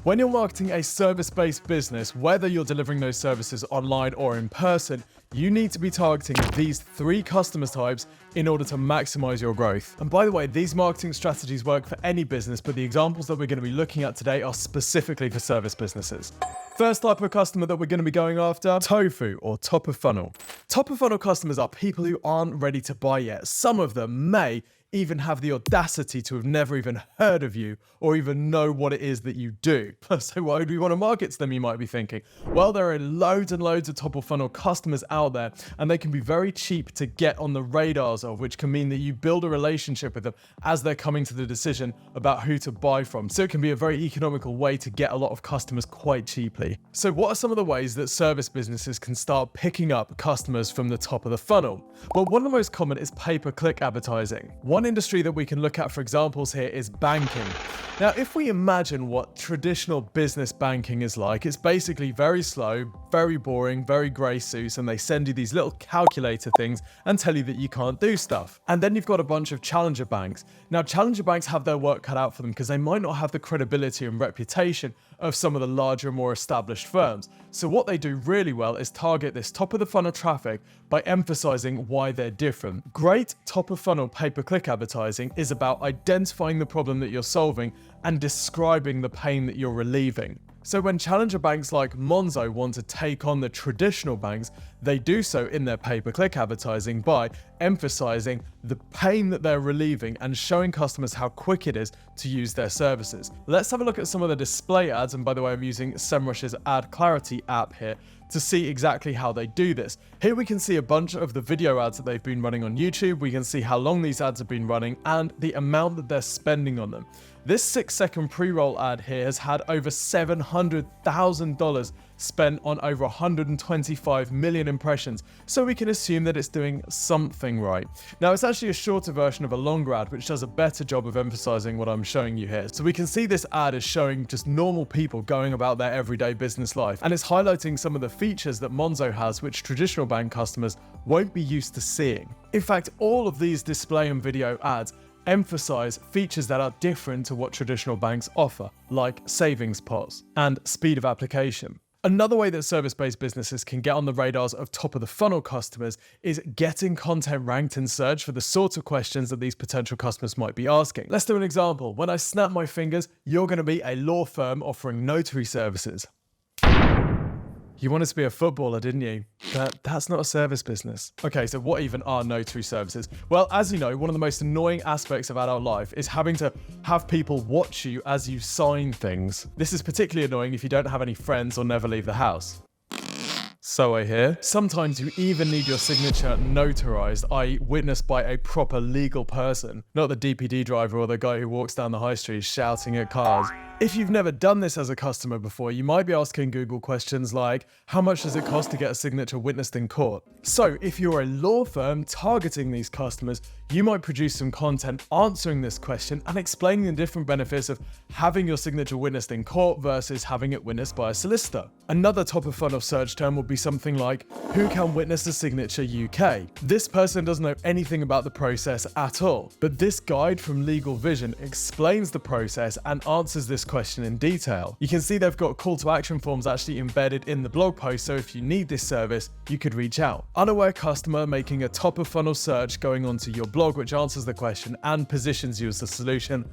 When you're marketing a service-based business, whether you're delivering those services online or in person, you need to be targeting these 3 customer types in order to maximize your growth. And by the way, these marketing strategies work for any business, but the examples that we're going to be looking at today are specifically for service businesses. First type of customer that we're going to be going after, tofu or top of funnel. Top of funnel customers are people who aren't ready to buy yet. Some of them may even have the audacity to have never even heard of you or even know what it is that you do. So why do we want to market to them, you might be thinking? Well, there are loads and loads of top of funnel customers out there, and they can be very cheap to get on the radars of, which can mean that you build a relationship with them as they're coming to the decision about who to buy from. So it can be a very economical way to get a lot of customers quite cheaply. So what are some of the ways that service businesses can start picking up customers from the top of the funnel? Well, one of the most common is pay-per-click advertising. One industry that we can look at for examples here is banking. Now, if we imagine what traditional business banking is like, it's basically very slow, very boring, very grey suits, and they send you these little calculator things and tell you that you can't do stuff. And then you've got a bunch of challenger banks. Now, challenger banks have their work cut out for them because they might not have the credibility and reputation of some of the larger, more established firms. So what they do really well is target this top of the funnel traffic by emphasizing why they're different. Great top of funnel pay-per-click advertising is about identifying the problem that you're solving and describing the pain that you're relieving. So when challenger banks like Monzo want to take on the traditional banks, they do so in their pay-per-click advertising by emphasizing the pain that they're relieving and showing customers how quick it is to use their services. Let's have a look at some of the display ads, and by the way, I'm using SEMrush's Ad Clarity app here to see exactly how they do this. Here we can see a bunch of the video ads that they've been running on YouTube. We can see how long these ads have been running and the amount that they're spending on them. This 6-second pre-roll ad here has had over $700,000 spent on over 125 million impressions, so we can assume that it's doing something right. Now, it's actually a shorter version of a longer ad, which does a better job of emphasizing what I'm showing you here. So we can see this ad is showing just normal people going about their everyday business life, and it's highlighting some of the features that Monzo has, which traditional bank customers won't be used to seeing. In fact, all of these display and video ads emphasize features that are different to what traditional banks offer, like savings pots and speed of application. Another way that service-based businesses can get on the radars of top-of-the-funnel customers is getting content ranked in search for the sorts of questions that these potential customers might be asking. Let's do an example. When I snap my fingers, you're going to be a law firm offering notary services. You wanted to be a footballer, didn't you? That's not a service business. Okay, so what even are notary services? Well, as you know, one of the most annoying aspects of adult life is having to have people watch you as you sign things. This is particularly annoying if you don't have any friends or never leave the house. So I hear. Sometimes you even need your signature notarized, i.e. witnessed by a proper legal person, not the DPD driver or the guy who walks down the high street shouting at cars. If you've never done this as a customer before, you might be asking Google questions like, how much does it cost to get a signature witnessed in court? So if you're a law firm targeting these customers, you might produce some content answering this question and explaining the different benefits of having your signature witnessed in court versus having it witnessed by a solicitor. Another top of funnel search term would be something like, who can witness a signature UK? This person doesn't know anything about the process at all, but this guide from Legal Vision explains the process and answers this question in detail. You can see they've got call to action forms actually embedded in the blog post, so if you need this service, you could reach out. Unaware customer making a top of funnel search going onto your blog, which answers the question and positions you as the solution.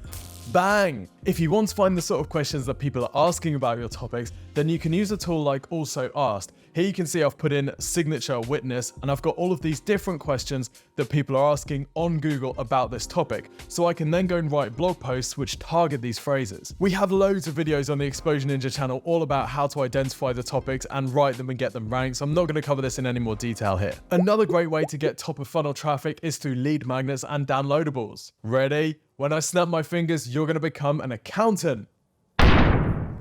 Bang! If you want to find the sort of questions that people are asking about your topics, then you can use a tool like Also Asked. Here you can see I've put in signature witness, and I've got all of these different questions that people are asking on Google about this topic. So I can then go and write blog posts which target these phrases. We have loads of videos on the Exposure Ninja channel all about how to identify the topics and write them and get them ranked, so I'm not going to cover this in any more detail here. Another great way to get top of funnel traffic is through lead magnets and downloadables. Ready? When I snap my fingers, you're going to become an accountant.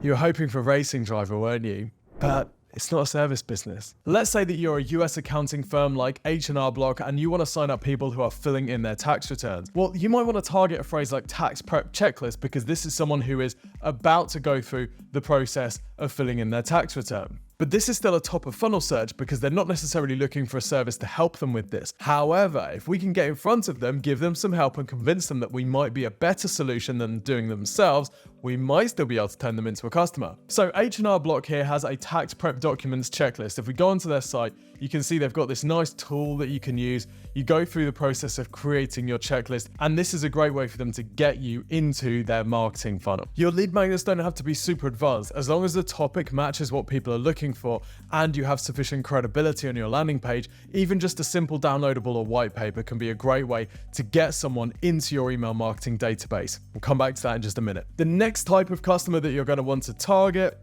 You were hoping for a racing driver, weren't you? But it's not a service business. Let's say that you're a US accounting firm like H&R Block and you want to sign up people who are filling in their tax returns. Well, you might want to target a phrase like tax prep checklist because this is someone who is about to go through the process of filling in their tax return. But this is still a top of funnel search because they're not necessarily looking for a service to help them with this. However, if we can get in front of them, give them some help and convince them that we might be a better solution than doing themselves, we might still be able to turn them into a customer. So H&R Block here has a tax prep documents checklist. If we go onto their site, you can see they've got this nice tool that you can use. You go through the process of creating your checklist, and this is a great way for them to get you into their marketing funnel. Your lead magnets don't have to be super advanced. As long as the topic matches what people are looking for and you have sufficient credibility on your landing page, even just a simple downloadable or white paper can be a great way to get someone into your email marketing database. We'll come back to that in just a minute. The next type of customer that you're going to want to target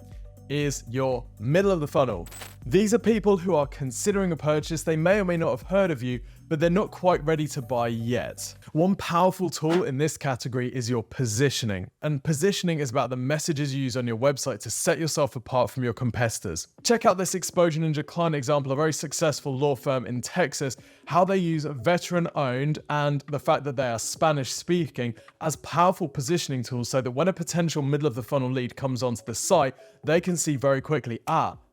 is your middle of the funnel. These are people who are considering a purchase. They may or may not have heard of you, but they're not quite ready to buy yet. One powerful tool in this category is your positioning. And positioning is about the messages you use on your website to set yourself apart from your competitors. Check out this Exposure Ninja client example, a very successful law firm in Texas, how they use veteran-owned and the fact that they are Spanish-speaking as powerful positioning tools so that when a potential middle-of-the-funnel lead comes onto the site, they can see very quickly,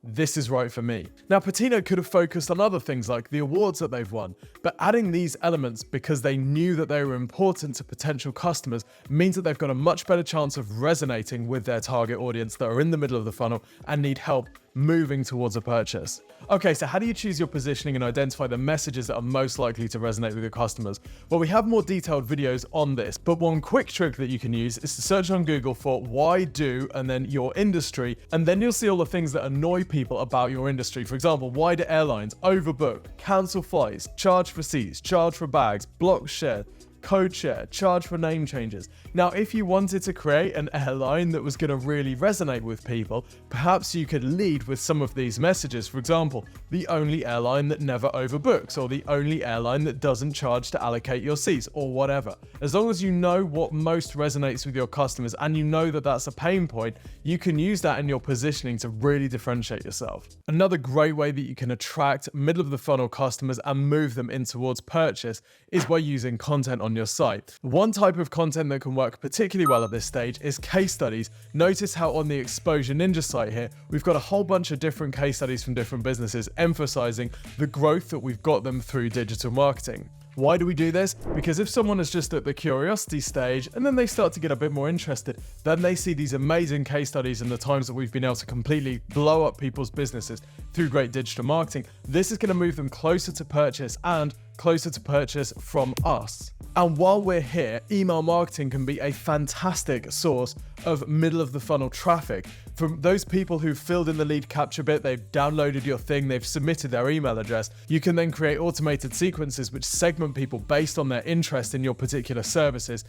this is right for me. Now, Patino could have focused on other things like the awards that they've won, but adding these elements because they knew that they were important to potential customers means that they've got a much better chance of resonating with their target audience that are in the middle of the funnel and need help moving towards a purchase. Okay, so how do you choose your positioning and identify the messages that are most likely to resonate with your customers? Well, we have more detailed videos on this, but one quick trick that you can use is to search on Google for why do and then your industry, and then you'll see all the things that annoy people about your industry. For example, why do airlines overbook, cancel flights, charge for seats, charge for bags, block share, code share, charge for name changes. Now, if you wanted to create an airline that was going to really resonate with people, perhaps you could lead with some of these messages. For example, the only airline that never overbooks, or the only airline that doesn't charge to allocate your seats, or whatever. As long as you know what most resonates with your customers and you know that that's a pain point, you can use that in your positioning to really differentiate yourself. Another great way that you can attract middle of the funnel customers and move them in towards purchase is by using content on your site. One type of content that can work particularly well at this stage is case studies. Notice how on the Exposure Ninja site here, we've got a whole bunch of different case studies from different businesses emphasizing the growth that we've got them through digital marketing. Why do we do this? Because if someone is just at the curiosity stage and then they start to get a bit more interested, then they see these amazing case studies and the times that we've been able to completely blow up people's businesses through great digital marketing. This is going to move them closer to purchase and closer to purchase from us. And while we're here, email marketing can be a fantastic source of middle of the funnel traffic. From those people who filled in the lead capture bit, they've downloaded your thing, they've submitted their email address. You can then create automated sequences which segment people based on their interest in your particular services,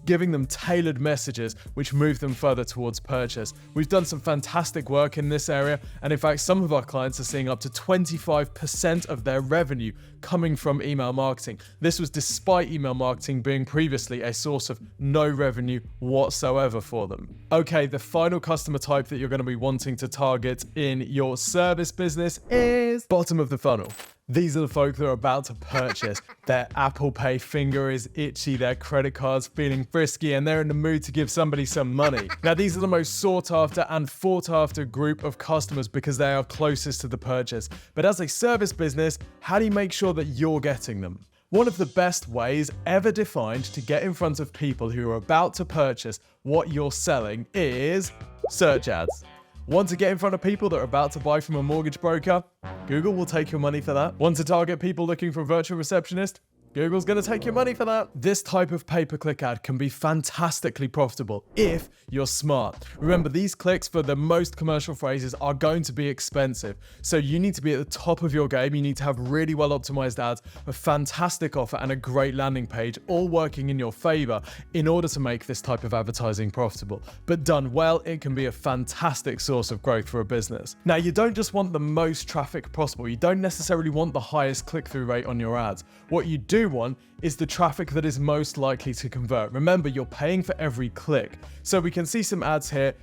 giving them tailored messages which move them further towards purchase. We've done some fantastic work in this area, and in fact, some of our clients are seeing up to 25% of their revenue coming from email marketing. This was despite email marketing being previously a source of no revenue whatsoever for them. Okay, the final customer type that you're going to be wanting to target in your service business is bottom of the funnel. These are the folk that are about to purchase. Their Apple Pay finger is itchy, their credit card's feeling frisky, and they're in the mood to give somebody some money. Now, these are the most sought after and fought after group of customers because they are closest to the purchase. But as a service business, how do you make sure that you're getting them? One of the best ways ever defined to get in front of people who are about to purchase what you're selling is search ads. Want to get in front of people that are about to buy from a mortgage broker? Google will take your money for that. Want to target people looking for a virtual receptionist? Google's going to take your money for that. This type of pay-per-click ad can be fantastically profitable if you're smart. Remember, these clicks for the most commercial phrases are going to be expensive. So you need to be at the top of your game. You need to have really well-optimized ads, a fantastic offer, and a great landing page, all working in your favor in order to make this type of advertising profitable. But done well, it can be a fantastic source of growth for a business. Now, you don't just want the most traffic possible. You don't necessarily want the highest click-through rate on your ads. What you do want is the traffic that is most likely to convert. Remember, you're paying for every click. So we can see some ads here.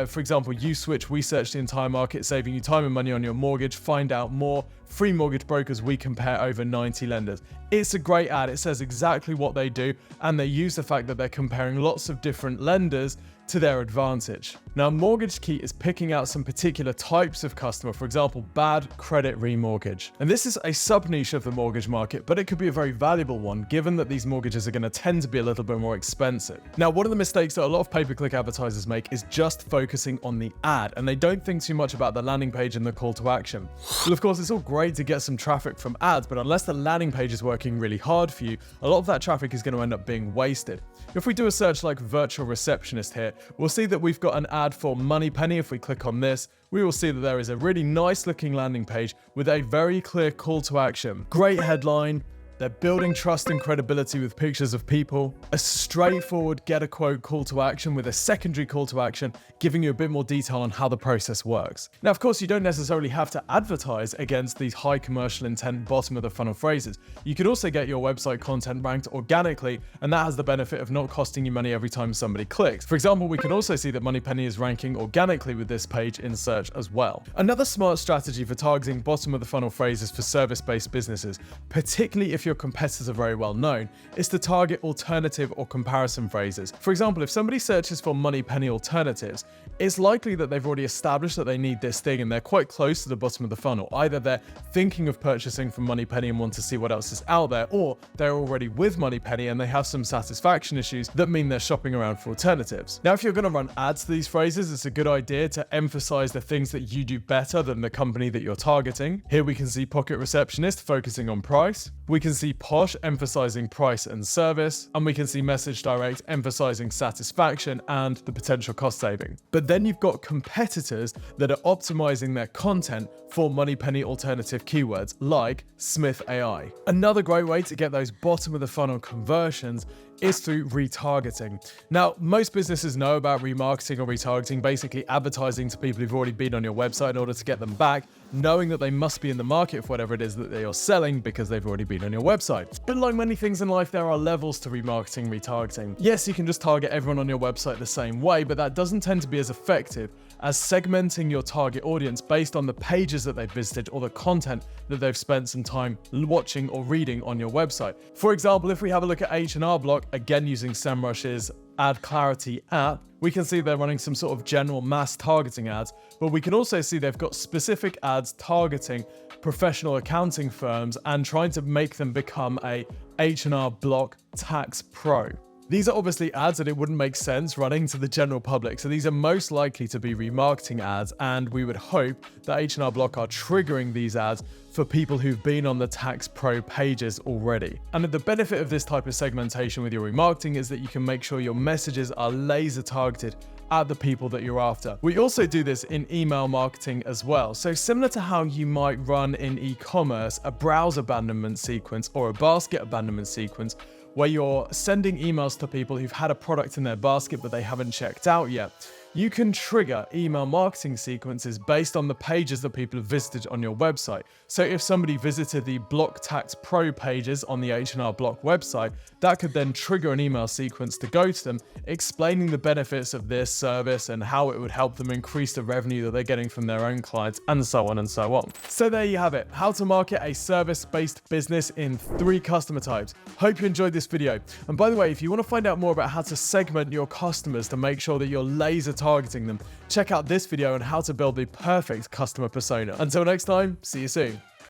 For example, you switch, we search the entire market, saving you time and money on your mortgage. Find out more. Free mortgage brokers, we compare over 90 lenders. It's a great ad. It says exactly what they do, and they use the fact that they're comparing lots of different lenders to their advantage. Now, mortgage key is picking out some particular types of customer, for example, bad credit remortgage. And this is a sub-niche of the mortgage market, but it could be a very valuable one given that these mortgages are going to tend to be a little bit more expensive. Now, one of the mistakes that a lot of pay-per-click advertisers make is just focusing on the ad, and they don't think too much about the landing page and the call to action. Well, of course, it's all great to get some traffic from ads, but unless the landing page is working really hard for you, a lot of that traffic is going to end up being wasted. If we do a search like virtual receptionist here, we'll see that we've got an ad for Moneypenny. If we click on this, we will see that there is a really nice looking landing page with a very clear call to action. Great headline. They're building trust and credibility with pictures of people, a straightforward get a quote call to action with a secondary call to action, giving you a bit more detail on how the process works. Now, of course, you don't necessarily have to advertise against these high commercial intent bottom of the funnel phrases. You can also get your website content ranked organically, and that has the benefit of not costing you money every time somebody clicks. For example, we can also see that Moneypenny is ranking organically with this page in search as well. Another smart strategy for targeting bottom of the funnel phrases for service-based businesses, particularly if your competitors are very well known, is to target alternative or comparison phrases. For example, if somebody searches for Moneypenny alternatives, it's likely that they've already established that they need this thing and they're quite close to the bottom of the funnel. Either they're thinking of purchasing from Moneypenny and want to see what else is out there, or they're already with Moneypenny and they have some satisfaction issues that mean they're shopping around for alternatives. Now, if you're going to run ads to these phrases, it's a good idea to emphasize the things that you do better than the company that you're targeting. Here we can see Pocket Receptionist focusing on price. We can see Posh emphasizing price and service, and we can see Message Direct emphasizing satisfaction and the potential cost saving. But then you've got competitors that are optimizing their content for Moneypenny alternative keywords like Smith AI. Another great way to get those bottom of the funnel conversions is through retargeting. Now, most businesses know about remarketing or retargeting, basically advertising to people who've already been on your website in order to get them back, knowing that they must be in the market for whatever it is that they are selling because they've already been on your website. But like many things in life, there are levels to remarketing, retargeting. Yes, you can just target everyone on your website the same way, but that doesn't tend to be as effective as segmenting your target audience based on the pages that they've visited or the content that they've spent some time watching or reading on your website. For example, if we have a look at H&R Block, again using SEMrush's Ad Clarity app, we can see they're running some sort of general mass targeting ads, but we can also see they've got specific ads targeting professional accounting firms and trying to make them become a H&R Block Tax Pro. These are obviously ads that it wouldn't make sense running to the general public, so these are most likely to be remarketing ads, and we would hope that H&R Block are triggering these ads for people who've been on the Tax Pro pages already. And the benefit of this type of segmentation with your remarketing is that you can make sure your messages are laser targeted at the people that you're after. We also do this in email marketing as well. So similar to how you might run in e-commerce a browse abandonment sequence or a basket abandonment sequence, where you're sending emails to people who've had a product in their basket but they haven't checked out yet. You can trigger email marketing sequences based on the pages that people have visited on your website. So if somebody visited the Block Tax Pro pages on the H&R Block website, that could then trigger an email sequence to go to them, explaining the benefits of this service and how it would help them increase the revenue that they're getting from their own clients, and so on and so on. So there you have it, how to market a service-based business in 3 customer types. Hope you enjoyed this video. And by the way, if you want to find out more about how to segment your customers to make sure that you're laser targeting them, check out this video on how to build the perfect customer persona. Until next time, see you soon.